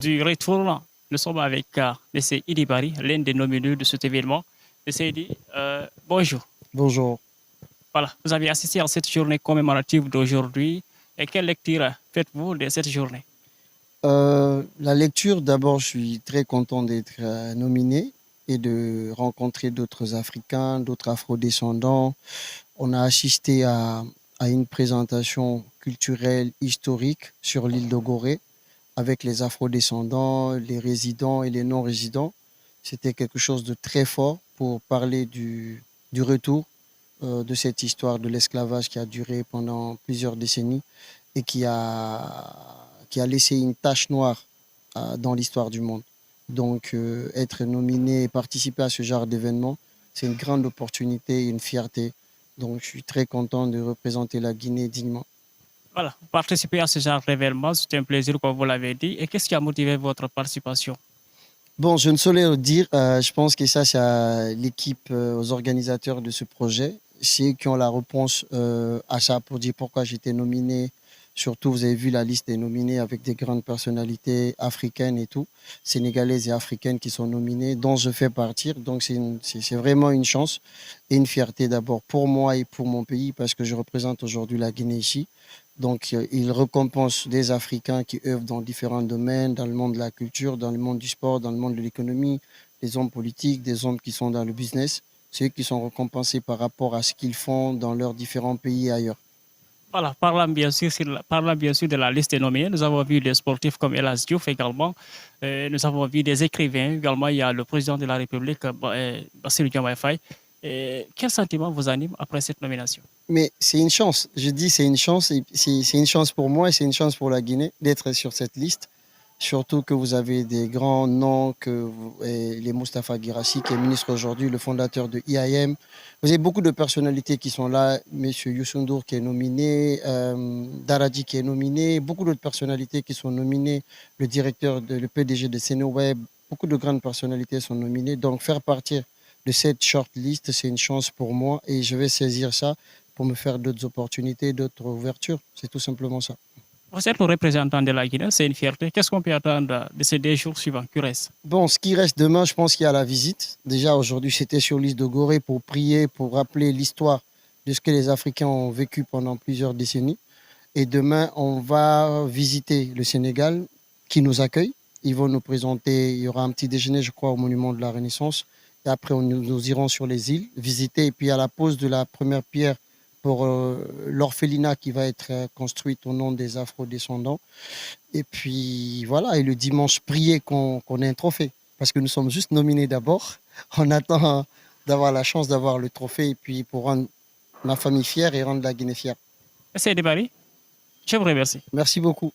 Du retour, nous sommes avec M. Idi Bari, l'un des nominés de cet événement. M. Idi, bonjour. Bonjour. Voilà, vous avez assisté à cette journée commémorative d'aujourd'hui. Et quelle lecture faites-vous de cette journée? La lecture, d'abord, je suis très content d'être nominé et de rencontrer d'autres Africains, d'autres Afro-descendants. On a assisté à une présentation culturelle historique sur l'île de Gorée avec les Afro-descendants, les résidents et les non-résidents. C'était quelque chose de très fort pour parler du retour de cette histoire de l'esclavage qui a duré pendant plusieurs décennies et qui a laissé une tache noire dans l'histoire du monde. Donc, être nominé et participer à ce genre d'événement, c'est une grande opportunité et une fierté. Donc, je suis très content de représenter la Guinée dignement. Voilà, participer à ce genre d'événement, c'est un plaisir, comme vous l'avez dit. Et qu'est-ce qui a motivé votre participation? Bon, je ne saurais le dire. Je pense que ça, c'est à l'équipe, aux organisateurs de ce projet. C'est eux qui ont la réponse à ça pour dire pourquoi j'étais nominé. Surtout, vous avez vu la liste des nominés avec des grandes personnalités africaines et tout, sénégalaises et africaines qui sont nominées, dont je fais partie. Donc, c'est vraiment une chance et une fierté d'abord pour moi et pour mon pays parce que je représente aujourd'hui la Guinée ici. Donc, il récompense des Africains qui œuvrent dans différents domaines, dans le monde de la culture, dans le monde du sport, dans le monde de l'économie, des hommes politiques, des hommes qui sont dans le business, ceux qui sont récompensés par rapport à ce qu'ils font dans leurs différents pays et ailleurs. Voilà, parlant bien sûr de la liste des nommés, nous avons vu des sportifs comme Elas Diouf également. Nous avons vu des écrivains également. Il y a le président de la République, Bassirou Diomaye Faye. Quel sentiment vous anime après cette nomination? Mais c'est une chance. Je dis c'est une chance. C'est une chance pour moi et c'est une chance pour la Guinée d'être sur cette liste. Surtout que vous avez des grands noms, les Moustapha Guirassy, qui est ministre aujourd'hui, le fondateur de IAM. Vous avez beaucoup de personnalités qui sont là. Monsieur Youssou N'Dour qui est nominé, Daradi qui est nominé, beaucoup d'autres personnalités qui sont nominées, le PDG de Sénéweb, beaucoup de grandes personnalités sont nominées. Donc faire partie de cette shortlist, c'est une chance pour moi et je vais saisir ça pour me faire d'autres opportunités, d'autres ouvertures. C'est tout simplement ça. Vous êtes le représentant de la Guinée, c'est une fierté. Qu'est-ce qu'on peut attendre de ces 2 jours suivants qui restent? Bon, ce qui reste demain, je pense qu'il y a la visite. Déjà, aujourd'hui, j'étais sur l'île de Gorée pour prier, pour rappeler l'histoire de ce que les Africains ont vécu pendant plusieurs décennies. Et demain, on va visiter le Sénégal qui nous accueille. Ils vont nous présenter, il y aura un petit déjeuner, je crois, au Monument de la Renaissance. Et après, nous irons sur les îles, visiter. Et puis, à la pose de la première pierre pour l'orphelinat qui va être construite au nom des Afro-descendants. Et puis, voilà. Et le dimanche, prier qu'on ait un trophée. Parce que nous sommes juste nominés d'abord. On attend d'avoir la chance d'avoir le trophée et puis pour rendre ma famille fière et rendre la Guinée fière. C'est Debari, je vous remercie. Merci beaucoup.